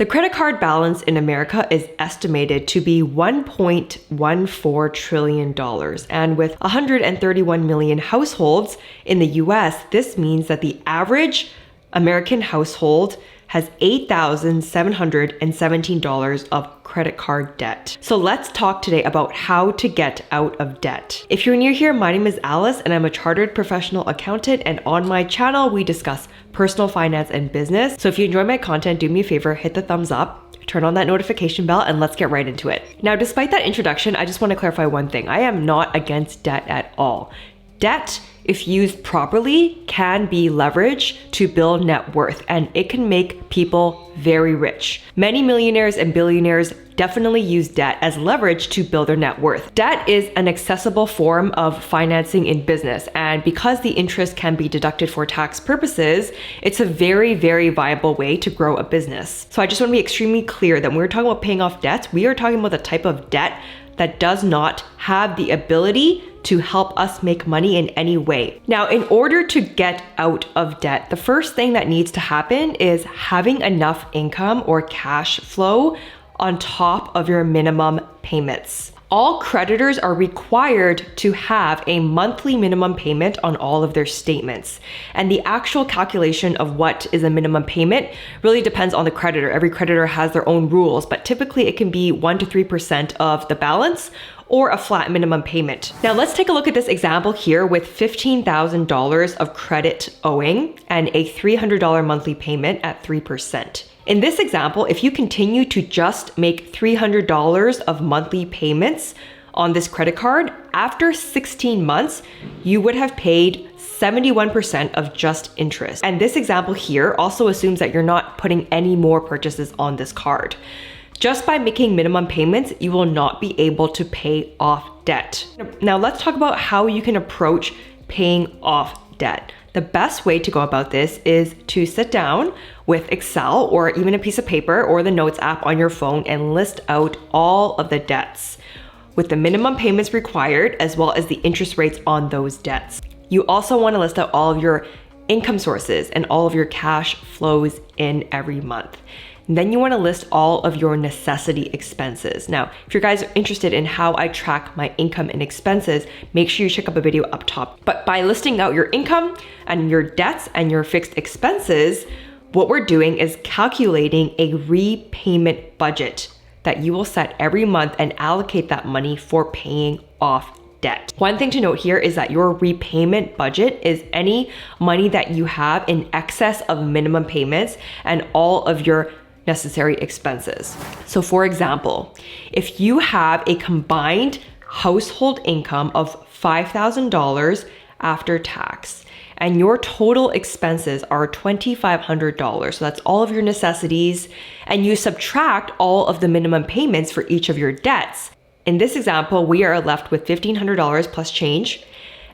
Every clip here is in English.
The credit card balance in America is estimated to be $1.14 trillion. And with 131 million households in the US, this means that the average American household has $8,717 of credit card debt. So let's talk today about how to get out of debt. If you're new here, my name is Alice and I'm a chartered professional accountant, and on my channel, we discuss personal finance and business. So if you enjoy my content, do me a favor, hit the thumbs up, turn on that notification bell, and let's get right into it. Now, despite that introduction, I just want to clarify one thing. I am not against debt at all. Debt, if used properly, can be leverage to build net worth, and it can make people very rich. Many millionaires and billionaires definitely use debt as leverage to build their net worth. Debt is an accessible form of financing in business, and because the interest can be deducted for tax purposes, it's a very, very viable way to grow a business. So I just want to be extremely clear that when we're talking about paying off debts, we are talking about the type of debt that does not have the ability to help us make money in any way. Now, in order to get out of debt, the first thing that needs to happen is having enough income or cash flow on top of your minimum payments. All creditors are required to have a monthly minimum payment on all of their statements. And the actual calculation of what is a minimum payment really depends on the creditor. Every creditor has their own rules, but typically it can be 1 to 3% of the balance or a flat minimum payment. Now let's take a look at this example here with $15,000 of credit owing and a $300 monthly payment at 3%. In this example, if you continue to just make $300 of monthly payments on this credit card, after 16 months, you would have paid 71% of just interest. And this example here also assumes that you're not putting any more purchases on this card. Just by making minimum payments, you will not be able to pay off debt. Now let's talk about how you can approach paying off debt. The best way to go about this is to sit down with Excel or even a piece of paper or the Notes app on your phone and list out all of the debts with the minimum payments required as well as the interest rates on those debts. You also want to list out all of your income sources and all of your cash flows in every month. And then you want to list all of your necessity expenses. Now, if you guys are interested in how I track my income and expenses, make sure you check out a video up top. But by listing out your income and your debts and your fixed expenses, what we're doing is calculating a repayment budget that you will set every month and allocate that money for paying off debt. One thing to note here is that your repayment budget is any money that you have in excess of minimum payments and all of your necessary expenses. So for example, if you have a combined household income of $5,000 after tax and your total expenses are $2,500, so that's all of your necessities, and you subtract all of the minimum payments for each of your debts. In this example, we are left with $1,500 plus change,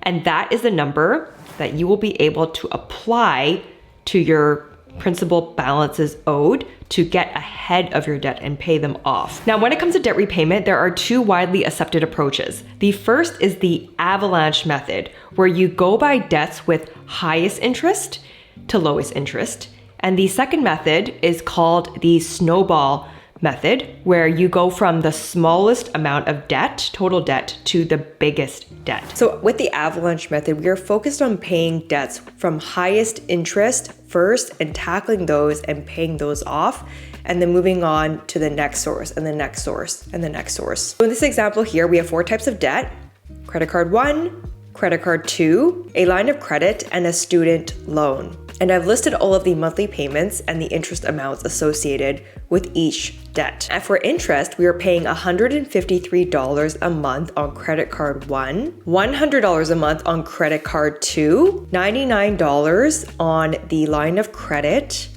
and that is the number that you will be able to apply to your principal balances owed to get ahead of your debt and pay them off. Now, when it comes to debt repayment, there are two widely accepted approaches. The first is the Avalanche Method, where you go by debts with highest interest to lowest interest. And the second method is called the Snowball Method, where you go from the smallest amount of debt, total debt, to the biggest debt. So with the Avalanche Method, we are focused on paying debts from highest interest first and tackling those and paying those off, and then moving on to the next source and the next source and the next source. So in this example here, we have 4 types of debt: credit card 1, credit card 2, a line of credit, and a student loan. And I've listed all of the monthly payments and the interest amounts associated with each debt. And for interest, we are paying $153 a month on credit card 1, $100 a month on credit card 2, $99 on the line of credit,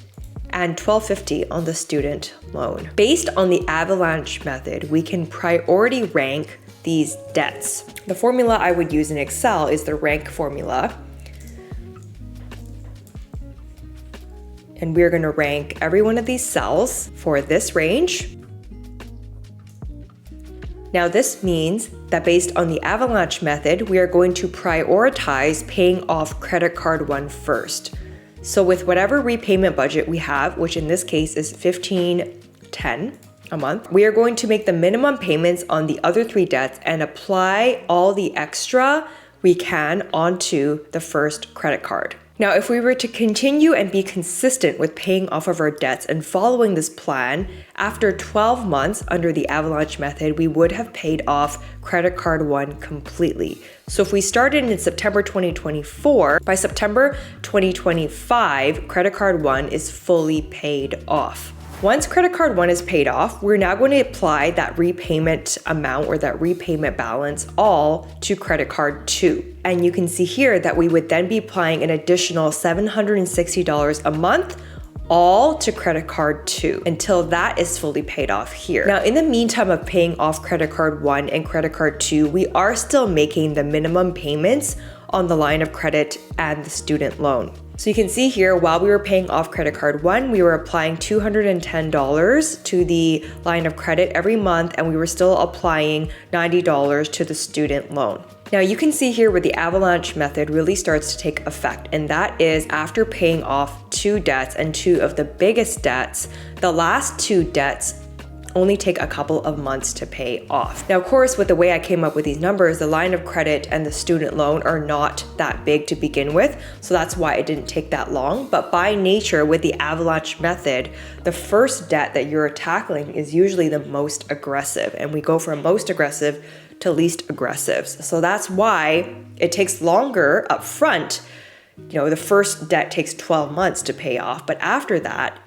and $1,250 on the student loan. Based on the Avalanche Method, we can priority rank these debts. The formula I would use in Excel is the rank formula. And we're going to rank every one of these cells for this range. Now this means that based on the Avalanche Method, we are going to prioritize paying off credit card 1 first. So with whatever repayment budget we have, which in this case is $1,510 a month, we are going to make the minimum payments on the other 3 debts and apply all the extra we can onto the first credit card. Now, if we were to continue and be consistent with paying off of our debts and following this plan, after 12 months under the Avalanche method, we would have paid off credit card 1 completely. So if we started in September 2024, by September 2025, credit card 1 is fully paid off. Once credit card 1 is paid off, we're now going to apply that repayment amount or that repayment balance all to credit card 2. And you can see here that we would then be applying an additional $760 a month all to credit card 2 until that is fully paid off here. Now, in the meantime of paying off credit card 1 and credit card 2, we are still making the minimum payments on the line of credit and the student loan. So you can see here, while we were paying off credit card 1, we were applying $210 to the line of credit every month, and we were still applying $90 to the student loan. Now you can see here where the Avalanche method really starts to take effect, and that is after paying off 2 debts and 2 of the biggest debts, the last 2 debts only take a couple of months to pay off. Now, of course, with the way I came up with these numbers, the line of credit and the student loan are not that big to begin with, so that's why it didn't take that long. But by nature, with the Avalanche method, the first debt that you're tackling is usually the most aggressive, and we go from most aggressive to least aggressive. So that's why it takes longer up front. You know, the first debt takes 12 months to pay off, but after that,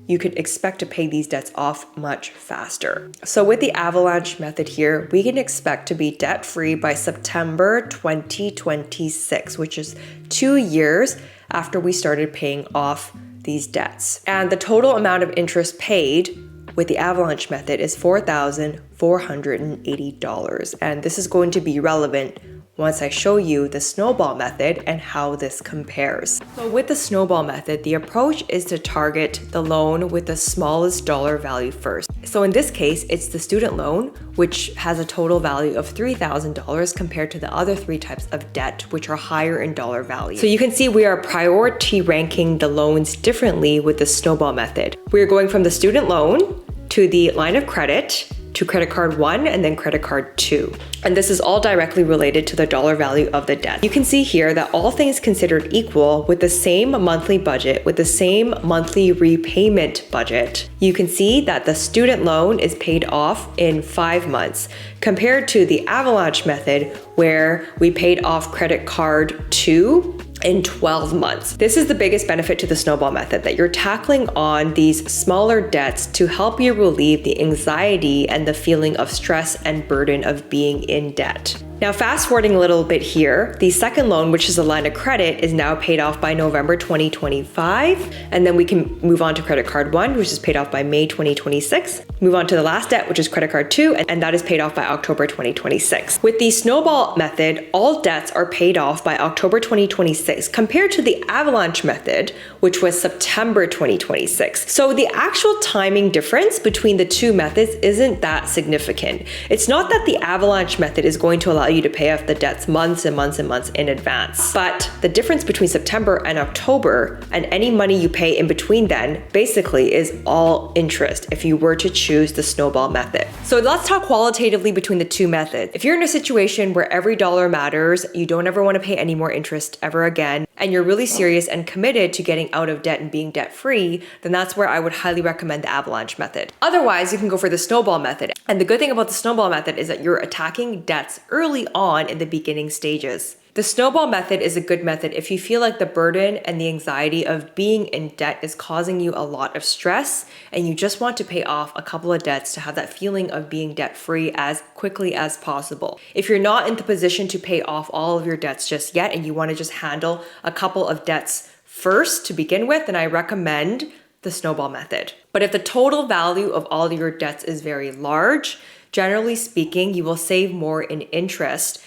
you could expect to pay these debts off much faster. So with the Avalanche method here, we can expect to be debt-free by September 2026, which is 2 years after we started paying off these debts. And the total amount of interest paid with the Avalanche method is $4,480. And this is going to be relevant once I show you the Snowball method and how this compares. So with the Snowball method, the approach is to target the loan with the smallest dollar value first. So in this case, it's the student loan, which has a total value of $3,000 compared to the other 3 types of debt, which are higher in dollar value. So you can see we are priority ranking the loans differently with the Snowball method. We're going from the student loan to the line of credit, to credit card 1 and then credit card 2. And this is all directly related to the dollar value of the debt. You can see here that all things considered equal, with the same monthly budget, with the same monthly repayment budget, you can see that the student loan is paid off in 5 months compared to the Avalanche method where we paid off credit card 2 in 12 months. This is the biggest benefit to the Snowball method, that you're tackling on these smaller debts to help you relieve the anxiety and the feeling of stress and burden of being in debt. Now, fast forwarding a little bit here, the second loan, which is a line of credit, is now paid off by November 2025. And then we can move on to credit card 1, which is paid off by May 2026. Move on to the last debt, which is credit card 2, and that is paid off by October 2026. With the Snowball method, all debts are paid off by October 2026 compared to the Avalanche method, which was September 2026. So the actual timing difference between the 2 methods isn't that significant. It's not that the Avalanche method is going to allow you to pay off the debts months and months and months in advance. But the difference between September and October and any money you pay in between then basically is all interest if you were to choose the Snowball method. So let's talk qualitatively between the 2 methods. If you're in a situation where every dollar matters, you don't ever want to pay any more interest ever again, and you're really serious and committed to getting out of debt and being debt-free, then that's where I would highly recommend the Avalanche method. Otherwise, you can go for the Snowball method. And the good thing about the Snowball method is that you're attacking debts early on in the beginning stages. The Snowball method is a good method if you feel like the burden and the anxiety of being in debt is causing you a lot of stress and you just want to pay off a couple of debts to have that feeling of being debt-free as quickly as possible. If you're not in the position to pay off all of your debts just yet and you want to just handle a couple of debts first to begin with, then I recommend the Snowball method. But if the total value of all of your debts is very large, generally speaking, you will save more in interest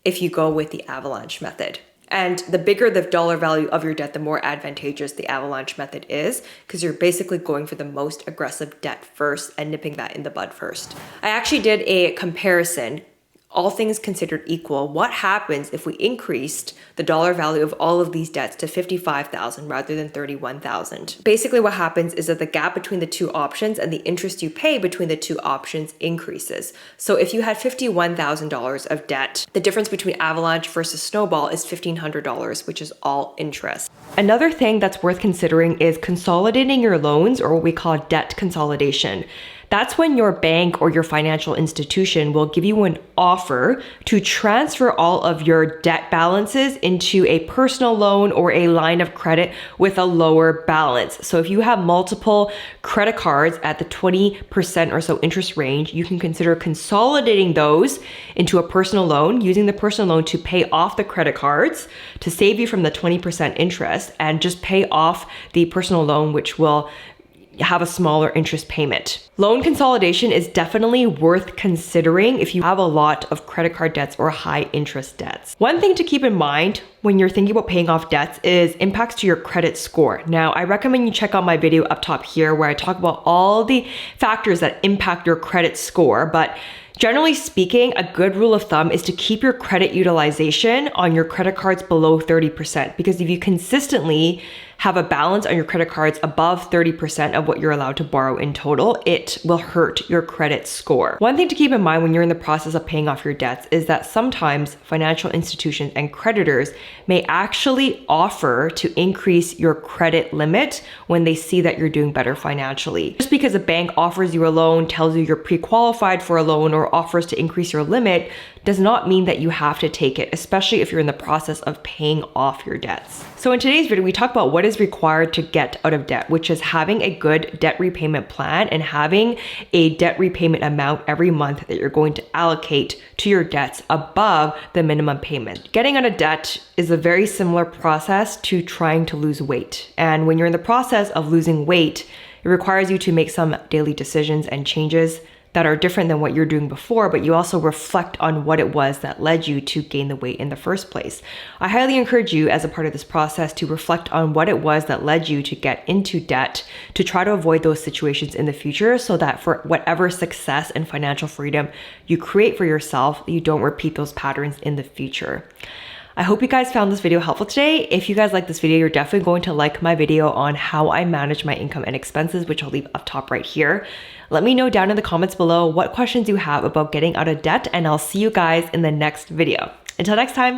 if you go with the Avalanche method. And the bigger the dollar value of your debt, the more advantageous the Avalanche method is, because you're basically going for the most aggressive debt first and nipping that in the bud first. I actually did a comparison all things considered equal, what happens if we increased the dollar value of all of these debts to $55,000 rather than $31,000? Basically, what happens is that the gap between the two options and the interest you pay between the two options increases. So if you had $51,000 of debt, the difference between Avalanche versus Snowball is $1,500, which is all interest. Another thing that's worth considering is consolidating your loans, or what we call debt consolidation. That's when your bank or your financial institution will give you an offer to transfer all of your debt balances into a personal loan or a line of credit with a lower balance. So if you have multiple credit cards at the 20% or so interest range, you can consider consolidating those into a personal loan, using the personal loan to pay off the credit cards to save you from the 20% interest, and just pay off the personal loan, which will have a smaller interest payment. Loan consolidation is definitely worth considering if you have a lot of credit card debts or high interest debts. One thing to keep in mind when you're thinking about paying off debts is impacts to your credit score. Now, I recommend you check out my video up top here where I talk about all the factors that impact your credit score, but generally speaking, a good rule of thumb is to keep your credit utilization on your credit cards below 30%, because if you consistently have a balance on your credit cards above 30% of what you're allowed to borrow in total, it will hurt your credit score. One thing to keep in mind when you're in the process of paying off your debts is that sometimes financial institutions and creditors may actually offer to increase your credit limit when they see that you're doing better financially. Just because a bank offers you a loan, tells you you're pre-qualified for a loan, or offers to increase your limit does not mean that you have to take it, especially if you're in the process of paying off your debts. So in today's video, we talk about what is required to get out of debt, which is having a good debt repayment plan and having a debt repayment amount every month that you're going to allocate to your debts above the minimum payment. Getting out of debt is a very similar process to trying to lose weight. And when you're in the process of losing weight, it requires you to make some daily decisions and changes that are different than what you're doing before, but you also reflect on what it was that led you to gain the weight in the first place. I highly encourage you as a part of this process to reflect on what it was that led you to get into debt, to try to avoid those situations in the future so that for whatever success and financial freedom you create for yourself, you don't repeat those patterns in the future. I hope you guys found this video helpful today. If you guys like this video, you're definitely going to like my video on how I manage my income and expenses, which I'll leave up top right here. Let me know down in the comments below what questions you have about getting out of debt, and I'll see you guys in the next video. Until next time.